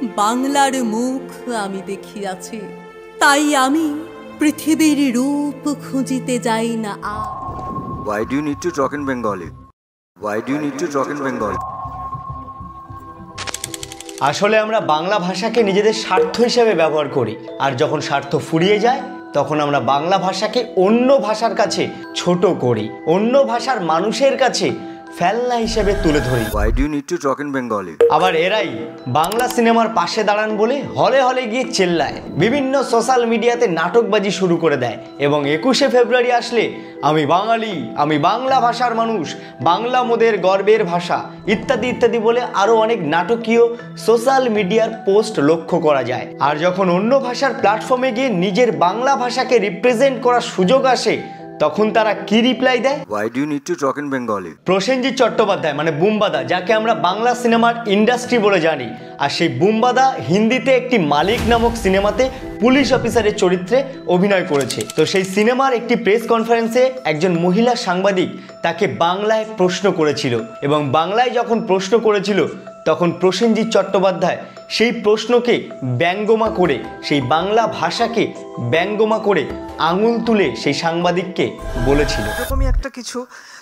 বাংলার মুখ আমি দেখিয়াছি, তাই আমি পৃথিবীর রূপ খুঁজিতে যাই না আর। Why do you need to talk in Bengali? Why do you need to talk in Bengali? আসলে আমরা বাংলা ভাষাকে নিজেদের স্বার্থ হিসেবে ব্যবহার করি, আর যখন স্বার্থ ফুরিয়ে যায় তখন আমরা বাংলা ভাষাকে অন্য ভাষার কাছে ছোট করি, অন্য ভাষার মানুষের কাছে ফেলনা হিসেবে তুলে ধরি। Why do you need to talk in Bengali? আবার এরাই বাংলা সিনেমার পাশে দাঁড়ান বলে হলে হলে গিয়ে চেল্লায়, বিভিন্ন সোশ্যাল মিডিয়াতে নাটকবাজি শুরু করে দেয় এবং 21শে ফেব্রুয়ারি আসলে আমি বাঙালি, আমি বাংলা ভাষার মানুষ, বাংলা মোদের গর্বের ভাষা ইত্যাদি ইত্যাদি বলে আরও অনেক নাটকীয় সোশ্যাল মিডিয়ার পোস্ট লক্ষ্য করা যায়। আর যখন অন্য ভাষার প্ল্যাটফর্মে গিয়ে নিজের বাংলা ভাষাকে রিপ্রেজেন্ট করার সুযোগ আসে তখন তারা কি রিপ্লাই দেয়? Why do you need to talk in Bengali? Prosenjit Chattopadhyay মানে বুম্বাদা, যাকে আমরা বাংলা সিনেমার ইন্ডাস্ট্রি বলে জানি, আর সেই বুম্বাদা হিন্দিতে একটি মালিক নামক সিনেমাতে পুলিশ অফিসারের চরিত্রে অভিনয় করেছে। তো সেই সিনেমার একটি প্রেস কনফারেন্সে একজন মহিলা সাংবাদিক তাকে বাংলায় প্রশ্ন করেছিল, এবং বাংলায় যখন প্রশ্ন করেছিল তখন প্রসেনজিৎ চট্টোপাধ্যায় সেই প্রশ্নকে ব্যঙ্গমা করে, সেই বাংলা ভাষাকে ব্যঙ্গমা করে আঙুল তুলে সেই সাংবাদিককে বলেছিল এরকমই একটা কিছু।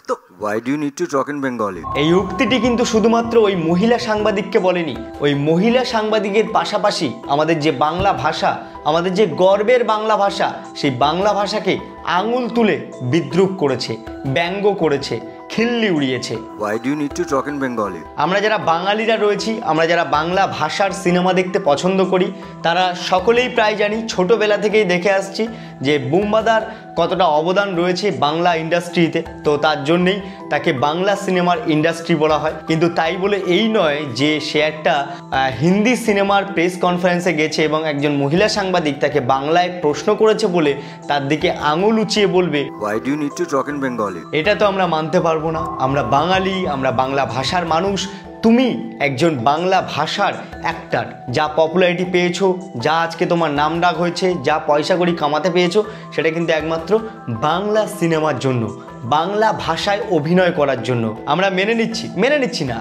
তো why do you need to talk in Bengali? এই উক্তিটি কিন্তু শুধুমাত্র ওই মহিলা সাংবাদিককে বলেনি, ওই মহিলা সাংবাদিকের পাশাপাশি আমাদের যে বাংলা ভাষা, আমাদের যে গর্বের বাংলা ভাষা, সেই বাংলা ভাষাকে আঙুল তুলে বিদ্রূপ করেছে, ব্যঙ্গ করেছে, খিল্লি উড়িয়েছে। Why do you need to talk in Bengali? আমরা যারা বাঙালিরা রয়েছি, আমরা যারা বাংলা ভাষার সিনেমা দেখতে পছন্দ করি, তারা সকলেই প্রায় জানি, ছোটবেলা থেকেই দেখে আসছি যে বুম্বাদার কতটা অবদান রয়েছে বাংলা ইন্ডাস্ট্রিতে। তো তার জন্যেই তাকে বাংলা সিনেমার ইন্ডাস্ট্রি বলা হয়। কিন্তু তাই বলে এই নয় যে সে একটা হিন্দি সিনেমার প্রেস কনফারেন্সে গেছে এবং একজন মহিলা সাংবাদিক তাকে বাংলায় প্রশ্ন করেছে বলে তার দিকে আঙুল উঁচিয়ে বলবে Why do you need to talk in Bengali? এটা তো আমরা মানতে পারবো না, আমরা বাঙালি, আমরা বাংলা ভাষার মানুষ, তুমি একজন বাংলা ভাষার অ্যাক্টার, যা পপুলারিটি পেয়েছো, যা আজকে তোমার নাম ডাক হয়েছে, যা পয়সা কড়ি কামাতে পেয়েছো, সেটা কিন্তু একমাত্র বাংলা সিনেমার জন্য, বাংলা ভাষায় অভিনয় করার জন্য। আমরা মেনে নিচ্ছি না,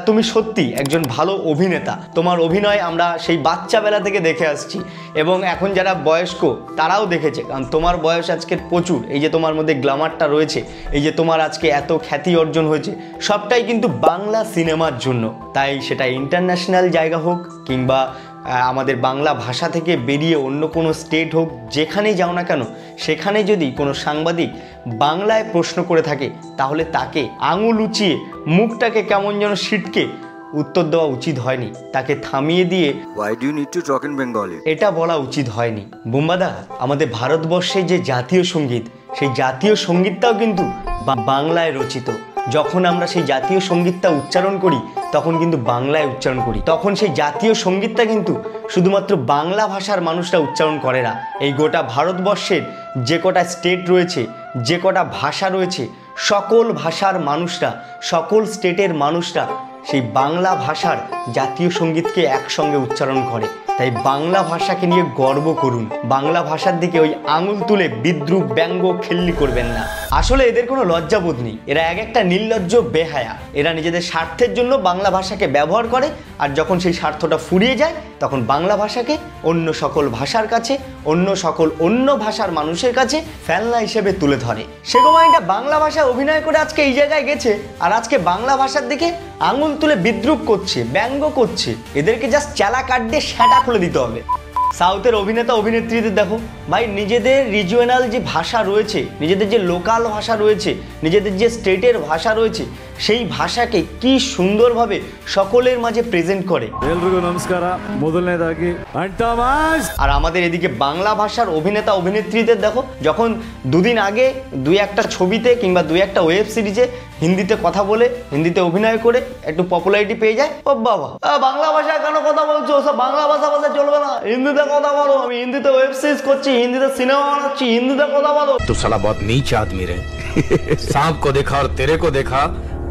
তুমি সত্যি একজন ভালো অভিনেতা, তোমার অভিনয় আমরা সেই বাচ্চাবেলা থেকে দেখে আসছি এবং এখন যারা বয়স্ক তারাও দেখেছে, কারণ তোমার বয়স আজকের প্রচুর, এই যে তোমার মধ্যে গ্ল্যামারটা রয়েছে, এই যে তোমার আজকে এত খ্যাতি অর্জন হয়েছে, সবটাই কিন্তু বাংলা সিনেমার জন্য। তাই সেটা ইন্টারন্যাশনাল জায়গা হোক কিংবা আমাদের বাংলা ভাষা থেকে বেরিয়ে অন্য কোনো স্টেট হোক, যেখানেই যাও না কেন, সেখানে যদি কোনো সাংবাদিক বাংলায় প্রশ্ন করে থাকে তাহলে তাকে আঙুল উঁচিয়ে মুখটাকে কেমন যেন সিটকে উত্তর দেওয়া উচিত হয়নি, তাকে থামিয়ে দিয়ে Why do you need to talk in Bengali? এটা বলা উচিত হয়নি। বুম্বাদা, আমাদের ভারতবর্ষে যে জাতীয় সঙ্গীত, সেই জাতীয় সঙ্গীতটাও কিন্তু বাংলায় রচিত। যখন আমরা সেই জাতীয় সঙ্গীতটা উচ্চারণ করি তখন কিন্তু বাংলায় উচ্চারণ করি, তখন সেই জাতীয় সঙ্গীতটা কিন্তু শুধুমাত্র বাংলা ভাষার মানুষরা উচ্চারণ করে না। এই গোটা ভারতবর্ষের যে কটা স্টেট রয়েছে, যে কটা ভাষা রয়েছে, সকল ভাষার মানুষরা, সকল স্টেটের মানুষরা সেই বাংলা ভাষার জাতীয় সঙ্গীতকে একসঙ্গে উচ্চারণ করে। তাই বাংলা ভাষাকে নিয়ে গর্ব করুন, বাংলা ভাষার দিকে ওই আঙুল তুলে বিদ্রূপ ব্যঙ্গ খিল্লি করবেন না। আসলে এদের কোনো লজ্জাবোধ নেই, এরা এক একটা নির্লজ্জ বেহায়া। এরা নিজেদের স্বার্থের জন্য বাংলা ভাষাকে ব্যবহার করে, আর যখন সেই স্বার্থটা ফুরিয়ে যায় তখন বাংলা ভাষাকে অন্য সকল ভাষার কাছে, অন্য ভাষার মানুষের কাছে ফেলনা হিসেবে তুলে ধরে। সে সময়টা বাংলা ভাষায় অভিনয় করে আজকে এই জায়গায় গেছে, আর আজকে বাংলা ভাষার দিকে আঙুল তুলে বিদ্রূপ করছে, ব্যঙ্গ করছে। এদেরকে জাস্ট চালা কাট দিয়ে সেটা খুলে দিতে হবে। সাউথের অভিনেতা অভিনেত্রীদের দেখো ভাই, নিজেদের রিজিওনাল যে ভাষা রয়েছে, নিজেদের যে লোকাল ভাষা রয়েছে, নিজেদের যে স্টেটের ভাষা রয়েছে, সেই ভাষাকে কি সুন্দরভাবে সকলের মাঝে প্রেজেন্ট করে। নমস্কার। আর আমাদের এদিকে বাংলা ভাষার অভিনেতা অভিনেত্রীদের দেখো, যখন দুদিন আগে দুই একটা ছবিতে কিংবা দুই একটা ওয়েব সিরিজে হিন্দিতে কথা বলে, হিন্দিতে অভিনয় করে একটু পপুলারিটি পেয়ে যায়, ও বাবা বাংলা ভাষায় কেন কথা বলছো, ওসব বাংলা ভাষা চলবে না, হিন্দিতে কথা বলো, আমি হিন্দিতে ওয়েব সিরিজ করছি, হিন্দিতে সিনেমা বানাচ্ছি, হিন্দিতে কথা বলো। तो साला बहुत नीच आदमी रे। सांप को देखा और तेरे को देखा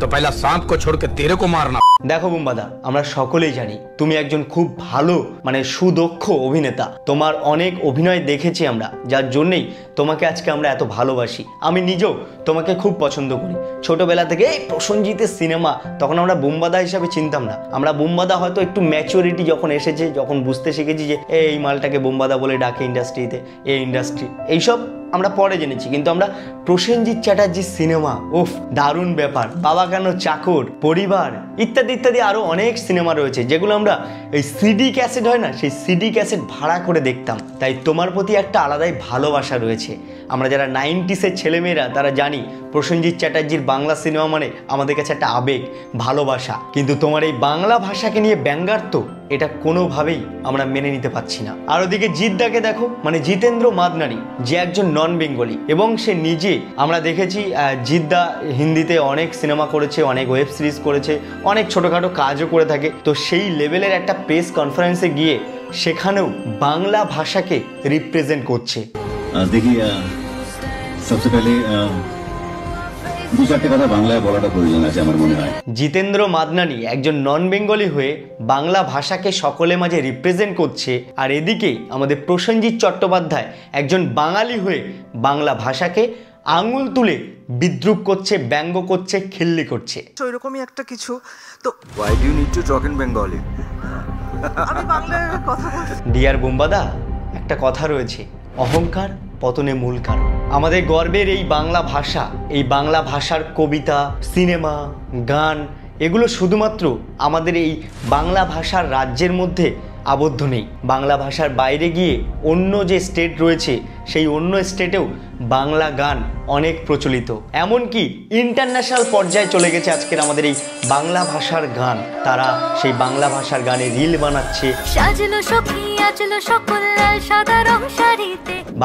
तो पहला सांप को छोड़ के तेरे को मारना। দেখো বুম্বাদা, আমরা সকলেই জানি তুমি একজন খুব ভালো মানে সুদক্ষ অভিনেতা। তোমার অনেক অভিনয় দেখেছি আমরা, যার জন্যই তোমাকে আজকে আমরা এত ভালোবাসি। আমি নিজেও তোমাকে খুব পছন্দ করি। ছোটবেলা থেকে এই প্রসেনজিতের সিনেমা তখন আমরা বুম্বাদা হিসাবে চিনতাম না। আমরা বুম্বাদা হয়তো একটু ম্যাচুরিটি যখন এসেছে, যখন বুঝতে শিখেছি যে এই মালটাকে বুম্বাদা বলে ডাকে ইন্ডাস্ট্রিতে, এই ইন্ডাস্ট্রি এইসব আমরা পরে জেনেছি। কিন্তু আমরা প্রসেনজিৎ চ্যাটার্জির সিনেমা, উফ দারুণ ব্যাপার, বাবা কেন চাকর, পরিবার ইত্যাদি ইত্যাদি আরও অনেক সিনেমা রয়েছে যেগুলো আমরা এই সিডি ক্যাসেট হয় না, সেই সিডি ক্যাসেট ভাড়া করে দেখতাম। তাই তোমার প্রতি একটা আলাদাই ভালোবাসা রয়েছে। আমরা যারা 90s-এর ছেলেমেয়েরা তারা জানি প্রসেনজিৎ চ্যাটার্জির বাংলা সিনেমা মানে আমাদের কাছে একটা আবেগ, ভালোবাসা। কিন্তু তোমার এই বাংলা ভাষাকে নিয়ে ব্যঙ্গাত্ম, এটা কোনোভাবেই আমরা মেনে নিতে পারছি না। আর ওদিকে জিদ্দাকে দেখো, মানে জিতেন্দ্র মাদনানি, যে একজন নন বেঙ্গলি এবং সে নিজে, আমরা দেখেছি জিদ্দা হিন্দিতে অনেক সিনেমা করেছে, অনেক ওয়েব সিরিজ করেছে, অনেক ছোটোখাটো কাজও করে থাকে। তো সেই লেভেলের একটা প্রেস কনফারেন্সে গিয়ে সেখানেও বাংলা ভাষাকে রিপ্রেজেন্ট করছে। দেখি সবচেয়ে পহলে দু চারটে কথা বাংলায় বলাটা প্রয়োজন আছে আমার মনে হয়। জিতেন্দ্র মাদনানি একজন নন বেঙ্গলি হয়ে বাংলা ভাষাকে সকলের মাঝে রিপ্রেজেন্ট করছে, আর এদিকে আমাদের প্রসেনজিৎ চট্টোপাধ্যায় একজন বাঙালি হয়ে বাংলা ভাষাকে আঙুল তুলে বিদ্রুপ করছে, ব্যঙ্গ করছে, খিল্লি করছে। এরকমই একটা কিছু। তো Why do you need to talk in Bengali? আমি বাংলায় কথা বলছি। ডিয়ার বুম্বাদা, একটা কথা রয়েছে, অহংকার পতনে মূল কারণ। আমাদের গর্বের এই বাংলা ভাষা, এই বাংলা ভাষার কবিতা, সিনেমা, গান, এগুলো শুধুমাত্র আমাদের এই বাংলা ভাষার রাজ্যের মধ্যে আবদ্ধ নেই। বাংলা ভাষার বাইরে গিয়ে অন্য যে স্টেট রয়েছে, সেই অন্য স্টেটেও বাংলা গান অনেক প্রচলিত, এমনকি ইন্টারন্যাশনাল পর্যায়ে চলে গেছে আজকের আমাদের এই বাংলা ভাষার গান। তারা সেই বাংলা ভাষার গানে রিল বানাচ্ছে,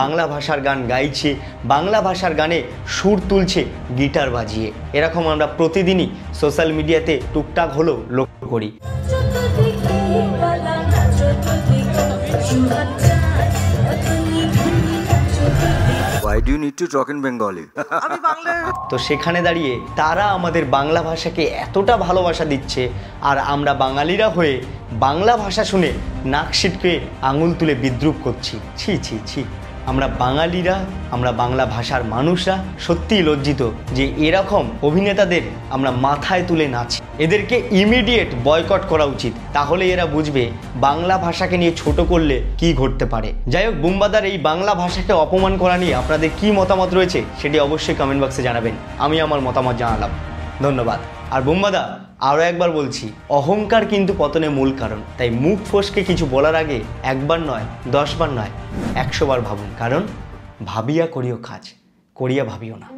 বাংলা ভাষার গান গাইছে, বাংলা ভাষার গানে সুর তুলছে গিটার বাজিয়ে। এরকম আমরা প্রতিদিনই সোশ্যাল মিডিয়াতে টুকটাক হলেও লক্ষ্য করি। Why do you need to talk in Bengali? আমি বাংলায়। তো সেখানে দাঁড়িয়ে তারা আমাদের বাংলা ভাষাকে এতটা ভালোবাসা দিচ্ছে, আর আমরা বাঙালিরা হয়ে বাংলা ভাষা শুনে নাক সিটকে আঙুল তুলে বিদ্রুপ করছি। ছি ছি ছি, আমরা বাঙালিরা, আমরা বাংলা ভাষার মানুষরা সত্যিই লজ্জিত যে এরকম অভিনেতাদের আমরা মাথায় তুলে নাচি। এদেরকে ইমিডিয়েট বয়কট করা উচিত, তাহলে এরা বুঝবে বাংলা ভাষাকে নিয়ে ছোট করলে কি ঘটতে পারে। যাই হোক, বুম্বাদার এই বাংলা ভাষাকে অপমান করা নিয়ে আপনাদের কি মতামত রয়েছে সেটি অবশ্যই কমেন্ট বক্সে জানাবেন। আমি আমার মতামত জানালাম, ধন্যবাদ। আর বুম্বাদা, আরও একবার বলছি, অহংকার কিন্তু পতনের মূল কারণ। তাই মুখ ফসকে কিছু বলার আগে একবার নয়, 10 বার নয়, 100 বার ভাবুন। কারণ ভাবিয়া করিও কাজ, করিয়া ভাবিও না।